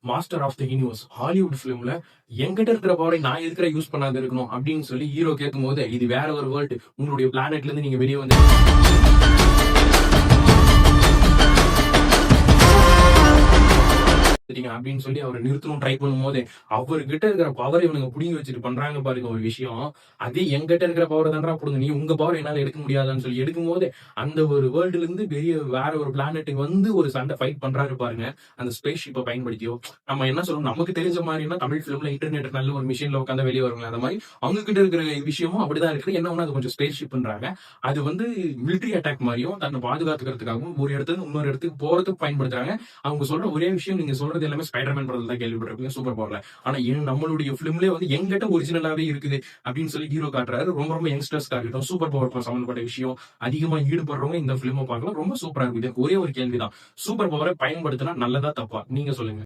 Master of the universe Hollywood ஃபிலிம்ல என்கிட்ட இருக்கிற பவரை நான் எதுக்குற யூஸ் பண்ணாத இருக்கணும் அப்படின்னு சொல்லி ஹீரோ கேட்கும் போது இது வேற ஒரு வேர்ல்டு, உங்களுடைய பிளானட்ல இருந்து நீங்க வெளியே வந்து அப்படின்னு சொல்லி அவரை நிறுத்தணும் ட்ரை பண்ணும் போது அவர்கிட்ட இருக்கிற பவர் இவனுங்க புடிங்கி வச்சுட்டு பண்றாங்க பாருங்க ஒரு விஷயம். அதே எங்கிட்ட இருக்கிற பவர் தான்டா புடுங்க, நீ உங்க பவர் என்னால எடுக்க முடியாதான்னு சொல்லி எடுக்கும் போது அந்த ஒரு வேர்ல்டுல இருந்து பெரிய வேற ஒரு பிளானட்டுக்கு வந்து ஒரு சண்டை ஃபைட் பண்றாரு பாருங்க. அந்த ஸ்பேஸ் ஷிப்பை பயன்படுத்தியோ நம்ம என்ன சொல்லணும், நமக்கு தெரிஞ்ச மாதிரினா தமிழ் பிலிம்ல இன்டர்நெட் நல்ல ஒரு மிஷின்ல உட்காந்து வெளியே வருவாங்க, அந்த மாதிரி அவங்க கிட்ட இருக்கிற விஷயமும் அப்படிதான் இருக்குது. என்ன ஒண்ணு அது கொஞ்சம் ஸ்பேஸ் ஷிப்ன்றாங்க, அது வந்து மிலிட்டரி அட்டாக் மாதிரியும் தன்னை பாதுகாத்துக்கிறதுக்காகவும் ஒரு இடத்துல இன்னொரு இடத்துக்கு போறதுக்கு பயன்படுத்துறாங்க. அவங்க சொல்ற ஒரே விஷயம், நீங்க சொல்றது எல்லாமே ஸ்பைடர்மேன் படத்துல தான் கேள்விப்பட்டிருப்பீங்க, சூப்பர் பவர்ல. ஆனா நம்மளுடைய பிலிம்லயே வந்து எங்கிட்ட ஒரிஜினலாவே இருக்குது அப்படின்னு சொல்லி ஹீரோ காட்டுறாரு. ரொம்ப ரொம்ப யங்ஸ்டர்ஸ்க்காக இருக்கட்டும், சூப்பர் பவர் சம்பந்தப்பட்ட விஷயம் அதிகமா ஈடுபடுறவங்க இந்த பிலிமை பார்க்கலாம். ரொம்ப சூப்பரா இருக்குது. ஒரே ஒரு கேள்விதான், சூப்பர் பவரை பயன்படுத்தினா நல்லதா தப்பா, நீங்க சொல்லுங்க.